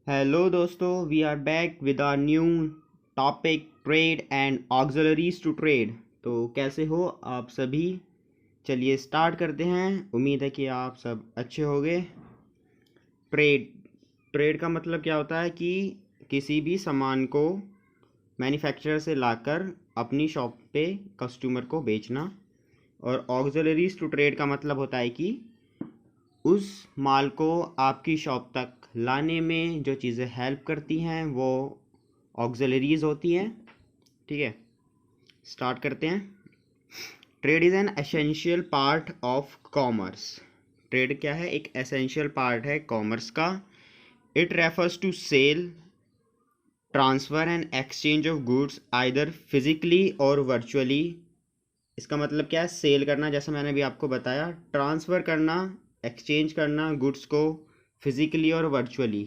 Hello दोस्तों, we are back with our new topic trade and auxiliaries to trade. तो कैसे हो आप सभी? चलिए स्टार्ट करते हैं। उम्मीद है कि आप सब अच्छे होंगे। ट्रेड ट्रेड का मतलब क्या होता है कि किसी भी सामान को मैन्युफैक्चरर से लाकर अपनी शॉप पे कस्टमर को बेचना। और ऑक्सिलरीज टू ट्रेड का मतलब होता है कि उस माल को आपकी शॉप तक लाने में जो चीज़ें हेल्प करती हैं वो ऑक्सिलरीज होती हैं। ठीक है, स्टार्ट करते हैं। Trade is an essential part of commerce. Trade क्या है? एक एसेंशियल पार्ट है कॉमर्स का। It refers to sale, transfer and exchange of goods either physically और वर्चुअली। इसका मतलब क्या है? सेल करना, जैसा मैंने अभी आपको बताया, ट्रांसफ़र करना, एक्सचेंज करना गुड्स को फिजिकली और virtually.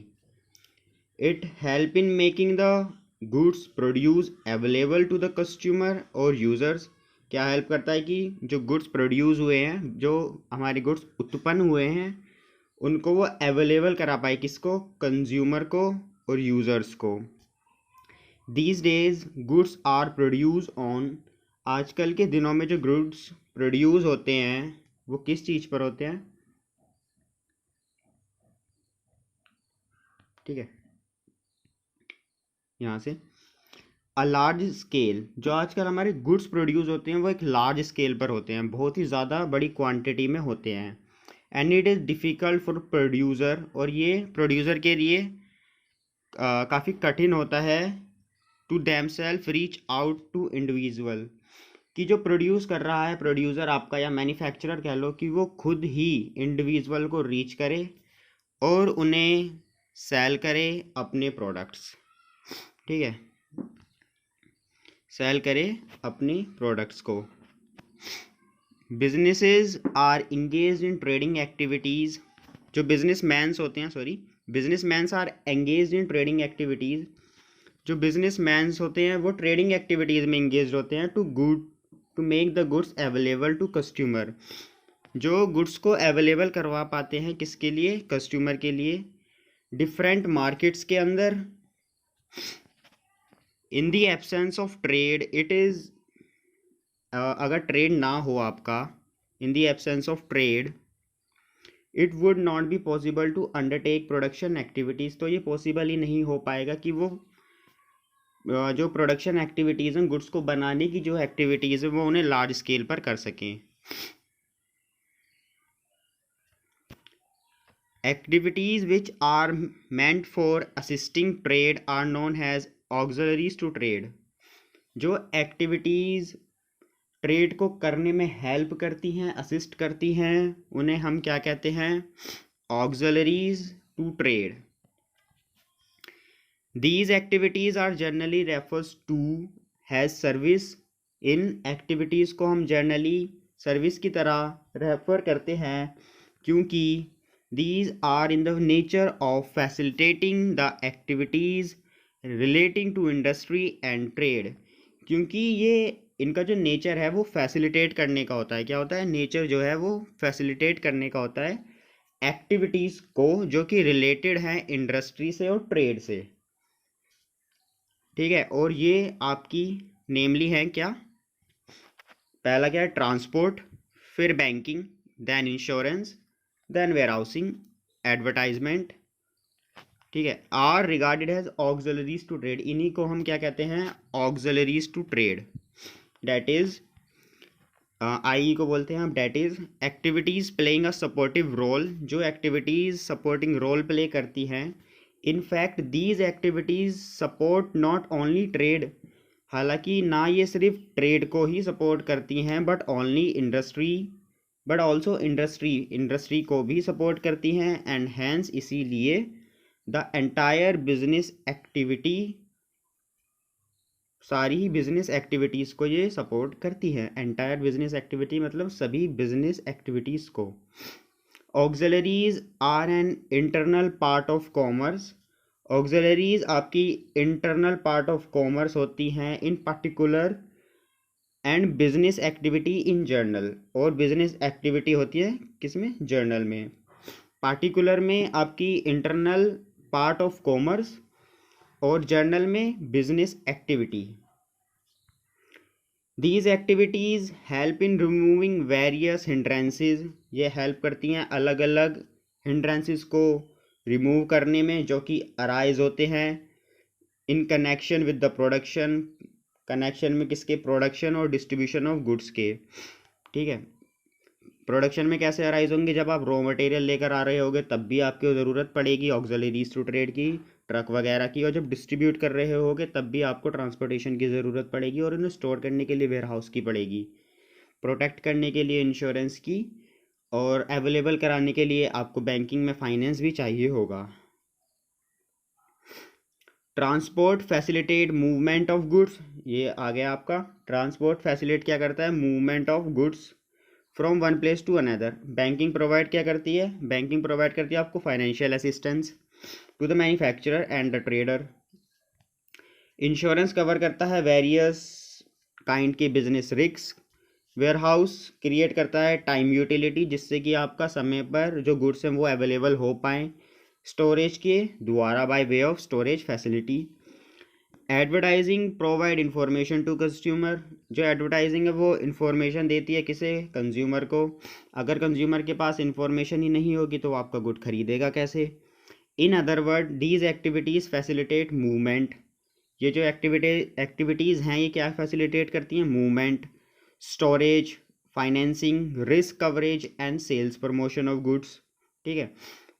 It help in making the goods produce available to the customer or users. क्या हेल्प करता है कि जो गुड्स प्रोड्यूस हुए हैं, जो हमारे गुड्स उत्पन्न हुए हैं, उनको वो अवेलेबल करा पाए, किसको? कंज्यूमर को और यूज़र्स को। These days goods are produce on, आजकल के दिनों में जो गुड्स प्रोड्यूस होते हैं वो किस चीज़ पर होते हैं? ठीक है, यहाँ से अ लार्ज स्केल। जो आजकल हमारे गुड्स प्रोड्यूस होते हैं वो एक लार्ज स्केल पर होते हैं, बहुत ही ज़्यादा बड़ी क्वांटिटी में होते हैं। And it is difficult for producer, और ये प्रोड्यूसर के लिए काफ़ी कठिन होता है to them self reach out to individual, कि जो प्रोड्यूस कर रहा है प्रोड्यूसर आपका या मैन्युफैक्चरर कह लो, कि वो खुद ही इंडिविजुअल को रीच करे और उन्हें सेल करे अपने प्रोडक्ट्स। ठीक है, सेल करे अपनी प्रोडक्ट्स को। Businesses are engage in trading activities. जो बिजनेसमैन्स होते हैं, businessmans are engage in trading activities. जो बिजनेसमैन्स होते हैं वो ट्रेडिंग एक्टिविटीज़ में इंगेज होते हैं to make the goods available to customer. जो गुड्स को अवेलेबल करवा पाते हैं, किसके लिए? कस्टमर के लिए, डिफरेंट मार्केट्स के अंदर। In the absence of trade it is, अगर ट्रेड ना हो आपका, in the absence of trade it would not be possible to undertake production activities. तो ये पॉसिबल ही नहीं हो पाएगा कि वो जो प्रोडक्शन एक्टिविटीज़ हैं, गुड्स को बनाने की जो एक्टिविटीज़ है वो उन्हें लार्ज स्केल पर कर सकें। Activities which are meant for assisting trade are known as auxiliaries to trade. जो एक्टिविटीज़ ट्रेड को करने में हेल्प करती हैं, असिस्ट करती हैं, उन्हें हम क्या कहते हैं? Auxiliaries to trade. These activities are generally refers to as service। इन एक्टिविटीज़ को हम जनरली सर्विस की तरह रेफर करते हैं, क्योंकि these are in the nature of facilitating the activities relating to industry and trade। क्योंकि ये इनका जो नेचर है वो फैसिलिटेट करने का होता है। क्या होता है? नेचर जो है वो फैसिलिटेट करने का होता है एक्टिविटीज़ को जो कि रिलेटेड हैं इंडस्ट्री से और ट्रेड से। ठीक है, और ये आपकी नेमली है क्या? पहला क्या है? ट्रांसपोर्ट, फिर banking, then insurance, then warehousing, advertisement. ठीक है, are regarded as auxiliaries to trade. इन्हीं को हम क्या कहते हैं? Auxiliaries to trade. That is आई को बोलते हैं हम, that is activities playing a supportive role. जो एक्टिविटीज़ सपोर्टिंग रोल प्ले करती हैं। In fact these activities support not only trade, हालांकि ना ये सिर्फ ट्रेड को ही सपोर्ट करती हैं, but only industry, but also industry को भी सपोर्ट करती हैं। एंड हैंस इसीलिए द एंटायर बिजनेस एक्टिविटी, सारी ही बिजनेस एक्टिविटीज़ को ये सपोर्ट करती है। एंटायर बिजनेस एक्टिविटी मतलब सभी बिजनेस एक्टिविटीज़ को। Auxiliaries are an internal part of commerce. Auxiliaries आपकी इंटरनल पार्ट ऑफ कॉमर्स होती हैं in particular, and business activity in general. और बिजनेस एक्टिविटी होती है किसमें? जर्नल में। पार्टिकुलर में आपकी इंटरनल पार्ट ऑफ कॉमर्स, और जर्नल में business activity. These activities help in removing various hindrances, ये हेल्प करती हैं अलग अलग हिंड्रेंसेस को रिमूव करने में जो कि अराइज होते हैं in connection with the production, connection में किसके, प्रोडक्शन और डिस्ट्रीब्यूशन ऑफ गुड्स के। ठीक है, प्रोडक्शन में कैसे अराइज होंगे, जब आप रॉ मटेरियल लेकर आ रहे होगे तब भी आपको ज़रूरत पड़ेगी ऑक्सिलरीज टू ट्रेड की, ट्रक वगैरह की, और जब डिस्ट्रीब्यूट कर रहे होगे तब भी आपको ट्रांसपोर्टेशन की ज़रूरत पड़ेगी, और उन्हें स्टोर करने के लिए वेयर हाउस की पड़ेगी, प्रोटेक्ट करने के लिए इंश्योरेंस की, और अवेलेबल कराने के लिए आपको बैंकिंग में फाइनेंस भी चाहिए होगा। Transport facilitate movement of goods, ये आ गया आपका। ट्रांसपोर्ट फैसिलिटेट क्या करता है, movement of goods from one place to another. Banking provide क्या करती है, बैंकिंग प्रोवाइड करती है आपको financial assistance to the manufacturer and the trader. Insurance cover करता है वेरियस काइंड के business risk. Warehouse create करता है टाइम यूटिलिटी, जिससे कि आपका समय पर जो गुड्स हैं वो अवेलेबल हो पाएँ स्टोरेज के द्वारा by way of storage facility. Advertising provide information to consumer, जो एडवर्टाइजिंग है वो इंफॉर्मेशन देती है किसे, कंज्यूमर को। अगर कंज्यूमर के पास इंफॉर्मेशन ही नहीं होगी तो वो आपका गुड खरीदेगा कैसे। In other word these activities facilitate movement, ये जो एक्टिविटीज़ हैं ये क्या फैसिलिटेट करती हैं, movement, storage, financing, risk coverage and sales promotion of goods. ठीक है,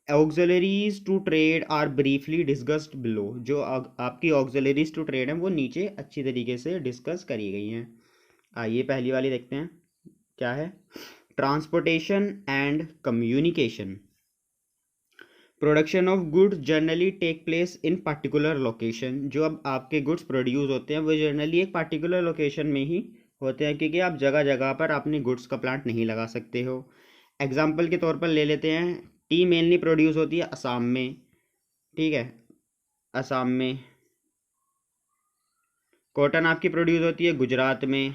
auxiliaries to trade are briefly discussed below, जो आपकी ऑक्सिलरीज टू ट्रेड हैं वो नीचे अच्छी तरीके से डिस्कस करी गई हैं। आइए पहली वाली देखते हैं क्या है। Transportation and communication, production of goods generally take place in particular location, जो अब आपके गुड्स प्रोड्यूस होते हैं वो जनरली एक पर्टिकुलर लोकेशन में ही होते हैं, क्योंकि आप जगह जगह पर अपने गुड्स का प्लांट नहीं लगा सकते हो। एग्जाम्पल के तौर पर ले लेते हैं, टी मेनली प्रोड्यूस होती है असम में। ठीक है, असम में। कॉटन आपकी प्रोड्यूस होती है गुजरात में।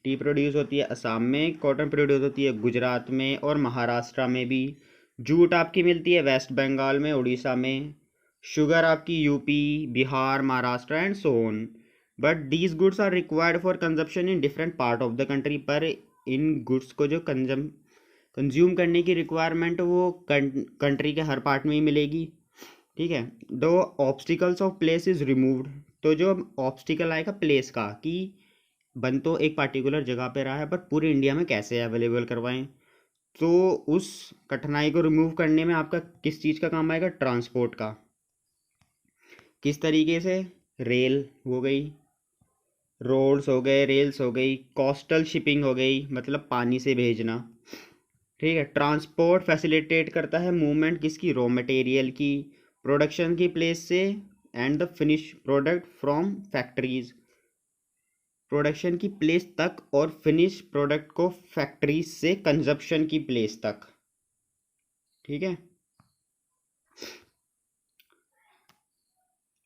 टी प्रोड्यूस होती है असम में, कॉटन प्रोड्यूस होती है गुजरात में और महाराष्ट्र में भी। जूट आपकी मिलती है वेस्ट बंगाल में, उड़ीसा में। शुगर आपकी UP, Bihar, Maharashtra and so on. But these goods are required for consumption in different part of the country, पर इन गुड्स को जो कंज्यूम करने की रिक्वायरमेंट वो कंट्री के हर पार्ट में ही मिलेगी। ठीक है, दो obstacles of place is removed, तो जो ऑब्स्टिकल आएगा प्लेस का, कि बन तो एक पार्टिकुलर जगह पे रहा है पर पूरे इंडिया में कैसे अवेलेबल करवाएं, तो उस कठिनाई को रिमूव करने में आपका किस चीज़ का काम आएगा, ट्रांसपोर्ट का। किस तरीके से, रेल हो गई, रोड्स हो गए, रेल्स हो गई, कोस्टल शिपिंग हो गई, मतलब पानी से भेजना। ठीक है, ट्रांसपोर्ट फैसिलिटेट करता है मूवमेंट किसकी, रॉ मटेरियल की, प्रोडक्शन की प्लेस से and the finish product from factories, production की प्लेस तक और फिनिश प्रोडक्ट को फैक्ट्रीज से कंजप्शन की प्लेस तक। ठीक है,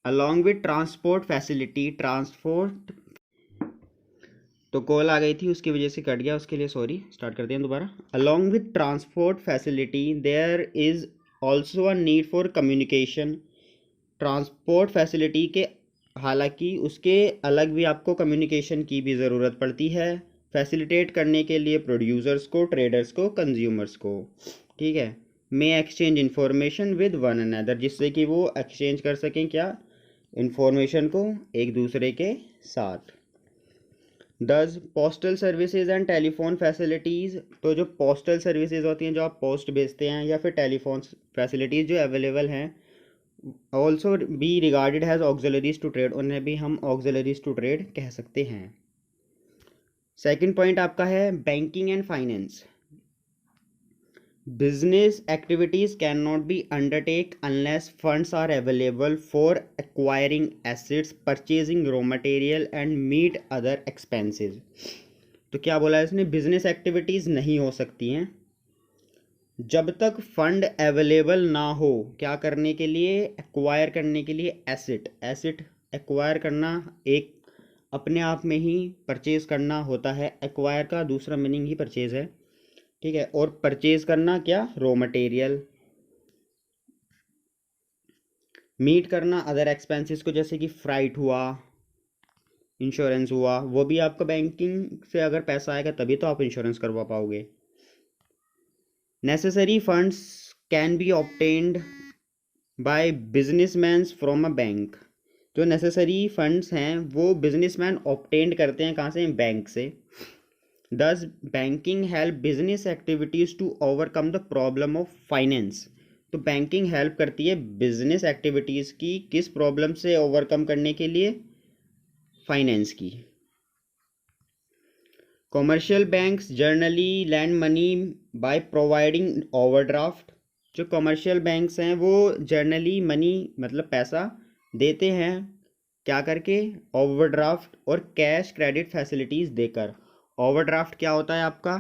along with transport facility, transport, तो कॉल आ गई थी उसकी वजह से कट गया, उसके लिए सॉरी। स्टार्ट करते हैं दोबारा। Along with transport facility there is also a need for communication, transport facility के हालांकि उसके अलग भी आपको कम्युनिकेशन की भी ज़रूरत पड़ती है, फैसिलिटेट करने के लिए प्रोड्यूसर्स को, ट्रेडर्स को, कंज्यूमर्स को। ठीक है, may exchange information with one another, जिससे कि वो एक्सचेंज कर सकें क्या, इंफॉर्मेशन को एक दूसरे के साथ। Does postal services and telephone facilities, तो जो पोस्टल सर्विसेज होती हैं, जो आप पोस्ट भेजते हैं, या फिर टेलीफोन फैसिलिटीज़ जो अवेलेबल हैं, also be regarded as auxiliaries to trade, उन्हें भी हम ऑक्सिलरीज टू ट्रेड कह सकते हैं। सेकंड पॉइंट आपका है banking and finance. Business activities can not be undertake unless funds are available for acquiring assets, purchasing raw material and meet other expenses. तो क्या बोला है इसने, बिजनेस एक्टिविटीज़ नहीं हो सकती हैं जब तक फंड अवेलेबल ना हो, क्या करने के लिए, एक्वायर करने के लिए एसेट। एसेट एक्वायर करना एक अपने आप में ही परचेज करना होता है, एक्वायर का दूसरा मीनिंग ही परचेज है। ठीक है, और परचेज करना क्या, रॉ मटेरियल। मीट करना अदर एक्सपेंसेस को, जैसे कि फ्राइट हुआ, इंश्योरेंस हुआ, वो भी आपका बैंकिंग से अगर पैसा आएगा तभी तो आप इंश्योरेंस करवा पाओगे। Necessary funds can be obtained by businessman from a bank. जो नेसेसरी फंड्स हैं वो बिजनेसमैन ऑब्टेंड करते हैं कहाँ से? बैंक से। Thus banking help business activities to overcome the problem of finance. तो बैंकिंग हेल्प करती है बिजनेस एक्टिविटीज़ की किस प्रॉब्लम से ओवरकम करने के लिए? फाइनेंस की। Commercial banks generally land money by providing overdraft. जो कॉमर्शियल बैंक्स हैं वो जनरली मनी मतलब पैसा देते हैं क्या करके? ओवरड्राफ्ट और कैश क्रेडिट फैसिलिटीज़ देकर। ओवरड्राफ्ट क्या होता है आपका?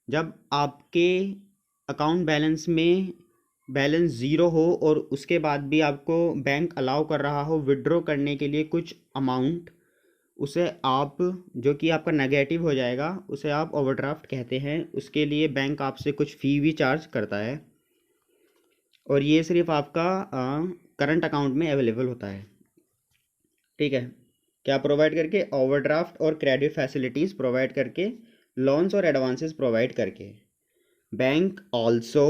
जब आपके अकाउंट बैलेंस में बैलेंस ज़ीरो हो और उसके बाद भी आपको बैंक अलाउ कर रहा हो विड्रॉ करने के लिए कुछ अमाउंट, उसे आप, जो कि आपका नेगेटिव हो जाएगा, उसे आप ओवरड्राफ्ट कहते हैं। उसके लिए बैंक आपसे कुछ फ़ी भी चार्ज करता है और ये सिर्फ आपका करंट अकाउंट में अवेलेबल होता है। ठीक है, क्या प्रोवाइड करके? ओवरड्राफ्ट और क्रेडिट फैसिलिटीज़ प्रोवाइड करके, लोन्स और एडवांसेस प्रोवाइड करके। Bank also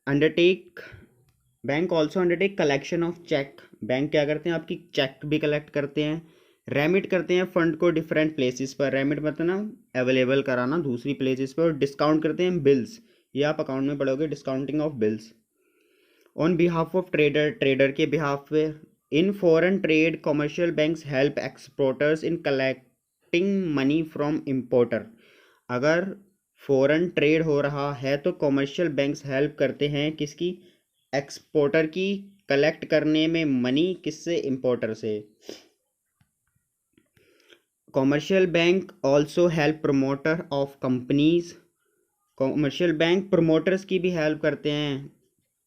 undertake collection of cheque. Bank क्या करते हैं? आपकी चेक भी कलेक्ट करते हैं। रेमिट करते हैं फंड को डिफरेंट प्लेसेस पर। रेमिट मतलब अवेलेबल कराना दूसरी प्लेसेस पर। और डिस्काउंट करते हैं बिल्स, ये आप अकाउंट में पढ़ोगे, discounting of bills. On behalf of trader के बिहाफ पे। In foreign trade commercial banks help exporters in collecting money from importer. अगर फॉरेन ट्रेड हो रहा है तो कॉमर्शियल बैंक्स हेल्प करते हैं किसकी? एक्सपोर्टर की, कलेक्ट करने में मनी किससे? इम्पोर्टर से। Commercial bank also help promoter of companies. Commercial bank promoters की भी हेल्प करते हैं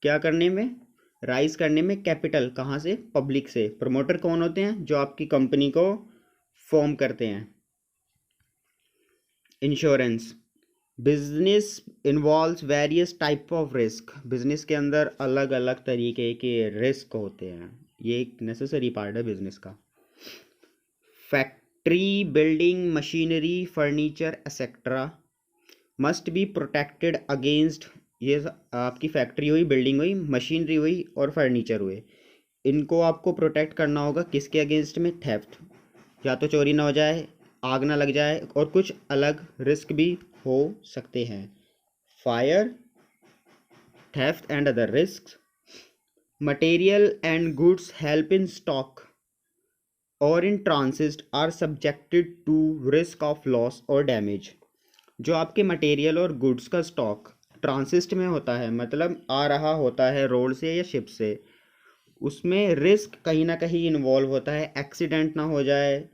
क्या करने में? राइज करने में कैपिटल। कहाँ से? पब्लिक से। प्रमोटर कौन होते हैं? जो आपकी कंपनी को फॉर्म करते हैं। Insurance. Business involves various type of risk. Business के अंदर अलग अलग तरीके के रिस्क होते हैं, ये एक नेसेसरी पार्ट है बिजनेस का। Factory building machinery furniture etcetera must be protected against. ये आपकी फैक्ट्री हुई, बिल्डिंग हुई, मशीनरी हुई और फर्नीचर हुए, इनको आपको प्रोटेक्ट करना होगा किसके अगेंस्ट में? थेफ्ट, या तो चोरी ना हो जाए, आग ना लग जाए, और कुछ अलग रिस्क भी हो सकते हैं। Fire, theft and other risk. Material and goods help in stock और in transit are subjected to risk of loss और डैमेज। जो आपके मटेरियल और गुड्स का स्टॉक ट्रांसिट में होता है, मतलब आ रहा होता है रोड से या शिप से, उसमें रिस्क कहीं ना कहीं इन्वॉल्व होता है। एक्सीडेंट ना हो जाए,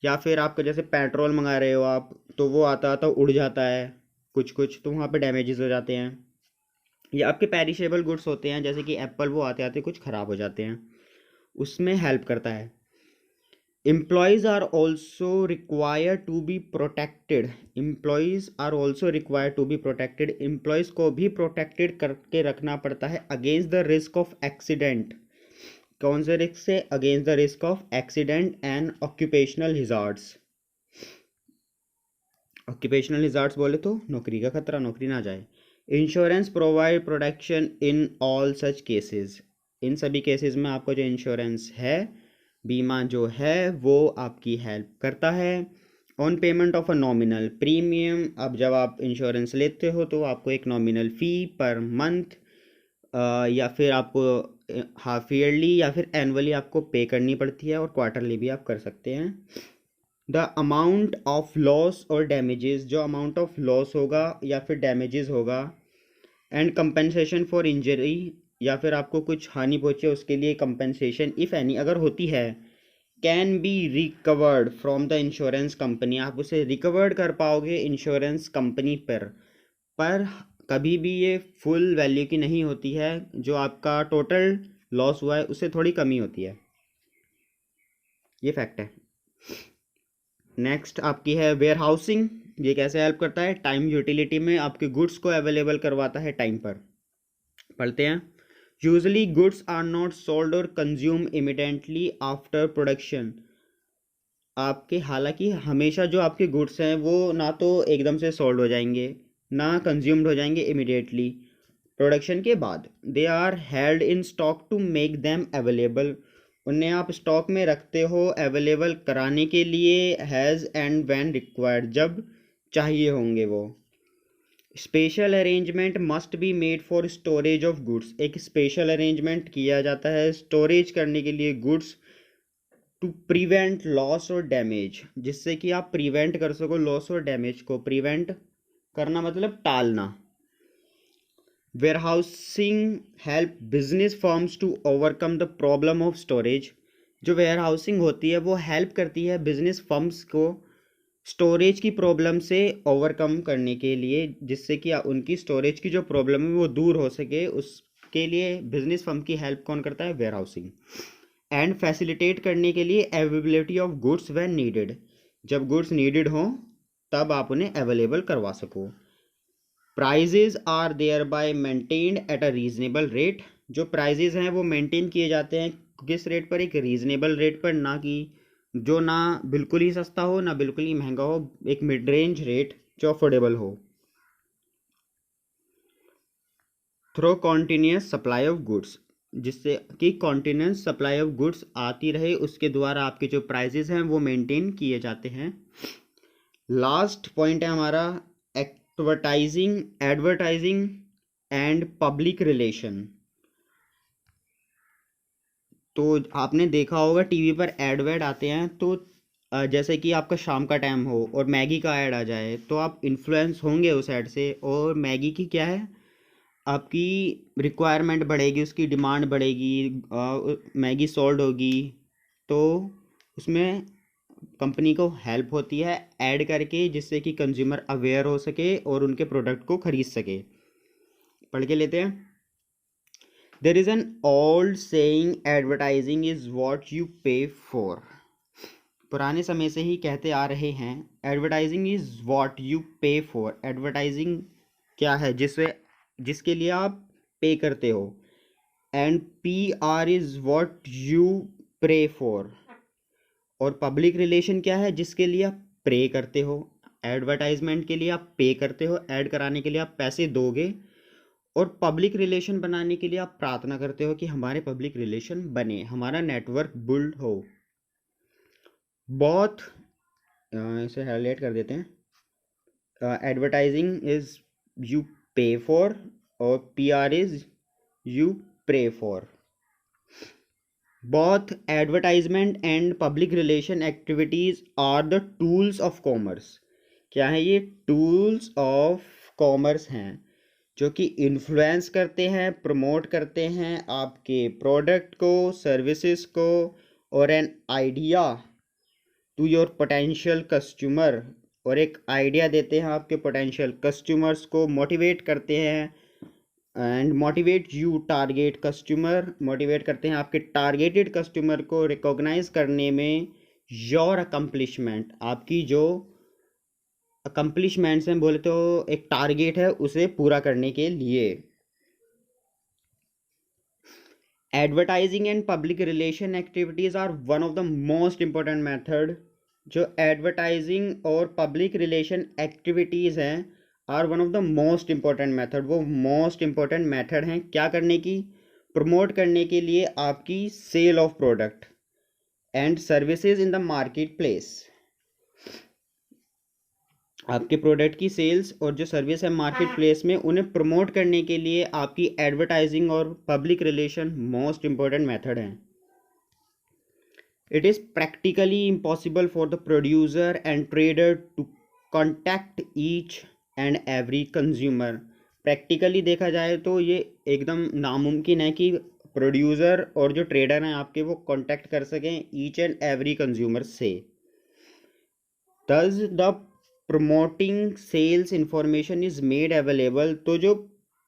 या फिर आपका जैसे पेट्रोल मंगा रहे हो आप, तो वो आता आता उड़ जाता है कुछ कुछ, तो वहाँ पे डैमेजेस हो जाते हैं। या आपके पेरिशेबल गुड्स होते हैं जैसे कि एप्पल, वो आते आते कुछ ख़राब हो जाते हैं, उसमें हेल्प करता है। Employees are also required to be protected. Employees are also required to be protected. Employees को भी protected करके रखना पड़ता है against the risk of accident. कौन से रिस्क से? against the risk of accident and occupational hazards. occupational hazards बोले तो नौकरी का खतरा, नौकरी ना जाए। Insurance provide protection in all such cases. इन सभी केसेस में आपको जो इंश्योरेंस है, बीमा जो है, वो आपकी हेल्प करता है। On payment of a nominal premium. अब जब आप इंश्योरेंस लेते हो तो आपको एक नॉमिनल फ़ी पर मंथ या फिर आपको हाफ ईयरली या फिर एनुअली आपको पे करनी पड़ती है, और क्वार्टरली भी आप कर सकते हैं। द अमाउंट ऑफ लॉस और डैमेजेस। जो अमाउंट ऑफ लॉस होगा या फिर डैमेजेस होगा, एंड कंपेंसेशन फॉर इंजरी, या फिर आपको कुछ हानि पहुंचे उसके लिए कंपेंसेशन इफ़ एनी अगर होती है, can be recovered from the insurance company. आप उसे रिकवर्ड कर पाओगे इंश्योरेंस कंपनी पर कभी भी ये फुल वैल्यू की नहीं होती है, जो आपका टोटल लॉस हुआ है उससे थोड़ी कमी होती है, ये फैक्ट है। नेक्स्ट आपकी है वेयर हाउसिंग। ये कैसे हेल्प करता है? टाइम यूटिलिटी में आपके गुड्स को अवेलेबल करवाता है टाइम पर। पढ़ते हैं। Usually goods are not sold or consume immediately after production. आपके हालांकि हमेशा जो आपके गुड्स हैं वो ना तो एकदम से सोल्ड हो जाएंगे ना कंज्यूम्ड हो जाएंगे इमिडिएटली प्रोडक्शन के बाद। They are held in stock to make them available. उन्हें आप स्टॉक में रखते हो अवेलेबल कराने के लिए, हैज़ एंड व्हेन रिक्वायर्ड, जब चाहिए होंगे वो। Special arrangement must be made for storage of goods. एक स्पेशल अरेंजमेंट किया जाता है स्टोरेज करने के लिए गुड्स, टू प्रिवेंट लॉस और डैमेज, जिससे कि आप प्रिवेंट कर सको लॉस और डैमेज को। प्रिवेंट करना मतलब टालना। Warehousing help business firms to overcome the problem of storage. जो वेयरहाउसिंग होती है वो हेल्प करती है बिजनेस फर्म्स को स्टोरेज की प्रॉब्लम से ओवरकम करने के लिए, जिससे कि उनकी स्टोरेज की जो प्रॉब्लम है वो दूर हो सके। उसके लिए बिजनेस फर्म की हेल्प कौन करता है? वेयरहाउसिंग। एंड फैसिलिटेट करने के लिए availability of goods when needed. जब गुड्स नीडेड हों तब आप उन्हें अवेलेबल करवा सको। Prices are thereby maintained at a reasonable rate. जो प्राइजेज हैं वो मेंटेन किए जाते हैं किस रेट पर? एक रीजनेबल रेट पर, ना कि जो ना बिल्कुल ही सस्ता हो ना बिल्कुल ही महंगा हो, एक मिड रेंज रेट जो अफोर्डेबल हो। Through continuous supply of goods, जिससे कि कॉन्टीन्यूस सप्लाई ऑफ गुड्स आती रहे, उसके द्वारा आपके जो प्राइजेस हैं वो मेंटेन किए जाते हैं। लास्ट पॉइंट है हमारा एडवर्टाइजिंग एंड पब्लिक रिलेशन। तो आपने देखा होगा टीवी पर एड वेड आते हैं, तो जैसे कि आपका शाम का टाइम हो और मैगी का ऐड आ जाए तो आप इन्फ्लुएंस होंगे उस ऐड से, और मैगी की क्या है, आपकी रिक्वायरमेंट बढ़ेगी, उसकी डिमांड बढ़ेगी, मैगी सोल्ड होगी। तो उसमें कंपनी को हेल्प होती है ऐड करके, जिससे कि कंज्यूमर अवेयर हो सके और उनके प्रोडक्ट को खरीद सके। पढ़ के लेते हैं। There is an old saying, advertising is what you pay for. पुराने समय से ही कहते आ रहे हैं advertising is what you pay for. Advertising क्या है? जिसके लिए आप पे करते हो। And P R is what you pray for. और पब्लिक रिलेशन क्या है? जिसके लिए आप प्रे करते हो। एडवर्टाइजमेंट के लिए आप पे करते हो, ऐड कराने के लिए आप पैसे दोगे, और पब्लिक रिलेशन बनाने के लिए आप प्रार्थना करते हो कि हमारे पब्लिक रिलेशन बने, हमारा नेटवर्क बिल्ड हो। बहुत इसे हाईलाइट कर देते हैं। Advertising is you pay for और P R is you pray for. Both advertisement and public relation activities are the tools of commerce। क्या है ये? tools of commerce हैं, जो कि इन्फ्लुएंस करते हैं, प्रमोट करते हैं आपके प्रोडक्ट को, सर्विसेज को, और an idea to your potential customer, और एक आइडिया देते हैं आपके पोटेंशियल कस्टमर्स को, मोटिवेट करते हैं and motivate you target customer, motivate करते हैं आपके टारगेटेड कस्टमर को रिकॉग्नाइज करने में योर अकम्पलिशमेंट। आपकी जो अकम्पलिशमेंट्स हैं, बोले तो एक टारगेट है, उसे पूरा करने के लिए। Advertising and public relation activities are one of the most important method. जो एडवर्टाइजिंग और पब्लिक रिलेशन एक्टिविटीज़ हैं are one of the most important method. वो मोस्ट इम्पॉर्टेंट मेथड हैं क्या करने की? प्रमोट करने के लिए आपकी sale of product and services in the market place. आपके प्रोडक्ट की सेल्स और जो सर्विस है मार्केट प्लेस में, उन्हें प्रमोट करने के लिए आपकी एडवर्टाइजिंग और public relation most important method हैं। It is practically impossible for the producer and trader to contact each and every consumer. Practically देखा जाए तो ये एकदम नामुमकिन है कि प्रोड्यूसर और जो ट्रेडर हैं आपके वो कांटेक्ट कर सकें ईच एंड एवरी कंज्यूमर से। Thus the promoting sales information is made available. तो जो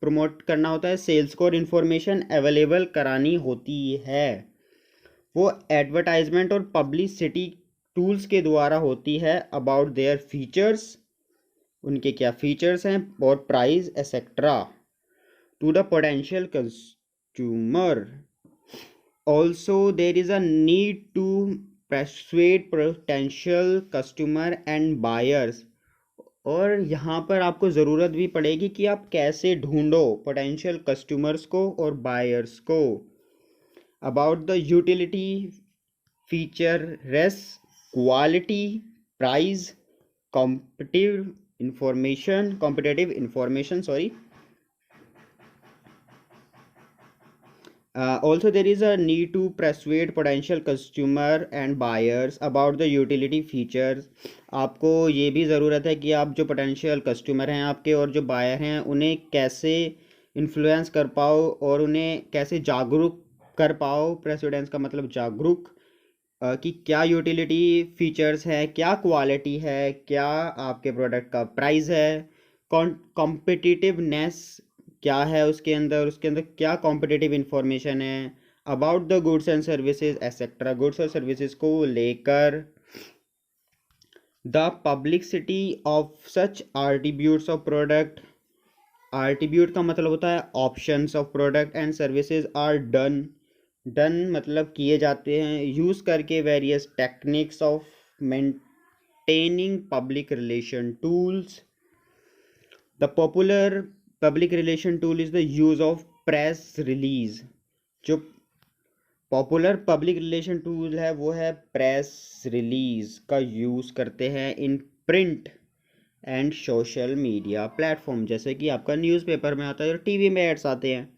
प्रमोट करना होता है सेल्स को और इंफॉर्मेशन अवेलेबल करानी होती है, वो एडवर्टाइजमेंट और पब्लिसिटी टूल्स के द्वारा होती है। अबाउट देयर फीचर्स, उनके क्या फीचर्स हैं, और price etcetera, to the potential consumer. Also, there is a need to persuade potential customer and buyers. और यहाँ पर आपको ज़रूरत भी पड़ेगी कि आप कैसे ढूंढो पोटेंशियल कस्टमर्स को और बायर्स को about the utility features quality price competitive information sorry. Also, there is a need to persuade potential customer and buyers about the utility features. आपको ये भी ज़रूरत है कि आप जो पोटेंशियल कस्टमर हैं आपके और जो बायर हैं उन्हें कैसे इन्फ्लुएंस कर पाओ और उन्हें कैसे जागरूक कर पाओ. प्रेसिडेंस का मतलब जागरूक, कि क्या यूटिलिटी फीचर्स है, क्या क्वालिटी है, क्या आपके प्रोडक्ट का प्राइस है, कॉम्पिटिटिवनेस क्या है उसके अंदर क्या कॉम्पिटिटिव इंफॉर्मेशन है about the goods and services etcetera. Goods और सर्विसेज को लेकर the publicity of such attributes of product. Attribute का मतलब होता है options of product and services are done मतलब किए जाते हैं यूज़ करके various techniques of maintaining public relation tools. The popular public relation tool is the use of press release. जो पॉपुलर पब्लिक रिलेशन टूल है वो है प्रेस रिलीज का यूज़ करते हैं in print and social media platform, जैसे कि आपका न्यूज़पेपर में आता है और टीवी में एड्स आते हैं.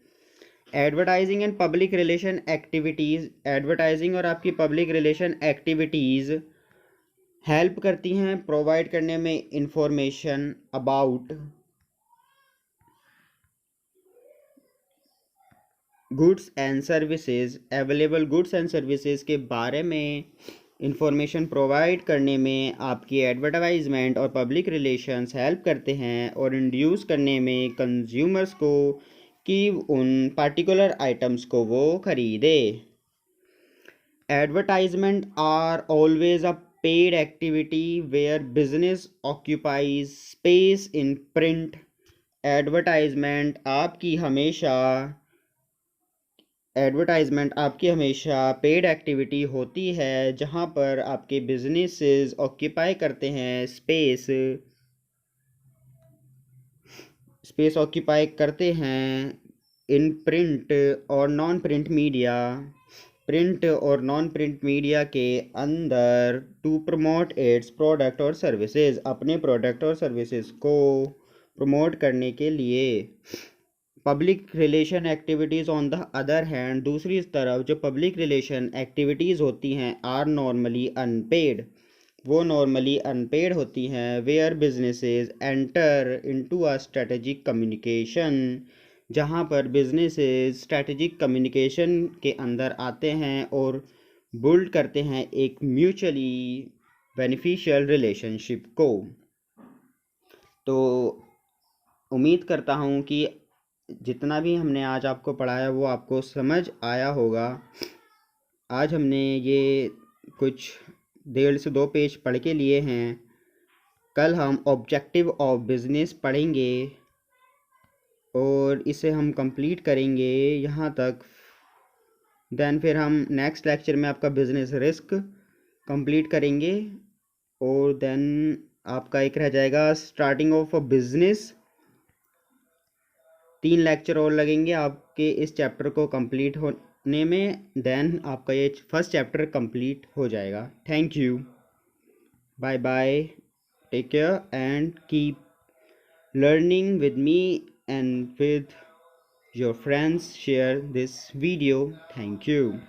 Advertising and public relation activities. Advertising और आपकी पब्लिक रिलेशन एक्टिविटीज़ हेल्प करती हैं प्रोवाइड करने में information about goods and services. Available goods and services के बारे में इंफॉर्मेशन प्रोवाइड करने में आपकी एडवर्टाइजमेंट और पब्लिक रिलेशंस हेल्प करते हैं और इंड्यूस करने में कंज्यूमर्स को कि उन पर्टिकुलर आइटम्स को वो खरीदे. Advertisement are always a paid activity where business occupies space in print. Advertisement आपकी हमेशा पेड एक्टिविटी होती है जहां पर आपके बिजनेसेस ऑक्यूपाई करते हैं स्पेस ऑक्यूपाई करते हैं इन प्रिंट और नॉन प्रिंट मीडिया के अंदर टू प्रमोट इट्स प्रोडक्ट और सर्विसेज. अपने प्रोडक्ट और सर्विसेज को प्रमोट करने के लिए. Public relation activities on the other hand, दूसरी तरफ जो पब्लिक रिलेशन एक्टिविटीज़ होती हैं आर नॉर्मली अनपेड. वो नॉर्मली अनपेड होती हैं where businesses enter into a strategic communication. जहाँ पर बिजनेसेस स्ट्रेटेजिक कम्युनिकेशन के अंदर आते हैं और बिल्ड करते हैं एक म्यूचुअली बेनिफिशियल रिलेशनशिप को. तो उम्मीद करता हूँ कि जितना भी हमने आज आपको पढ़ाया वो आपको समझ आया होगा. आज हमने ये कुछ 1.5 से 2 पेज पढ़ के लिए हैं. कल हम ऑब्जेक्टिव ऑफ बिजनेस पढ़ेंगे और इसे हम कंप्लीट करेंगे यहाँ तक. देन फिर हम नेक्स्ट लेक्चर में आपका बिजनेस रिस्क कंप्लीट करेंगे और देन आपका एक रह जाएगा starting of a business. 3 lecture और लगेंगे आपके इस चैप्टर को कंप्लीट होने में. देन आपका ये फर्स्ट चैप्टर कंप्लीट हो जाएगा. Thank you, bye bye, take care and keep learning with me and with your friends. Share this video. Thank you.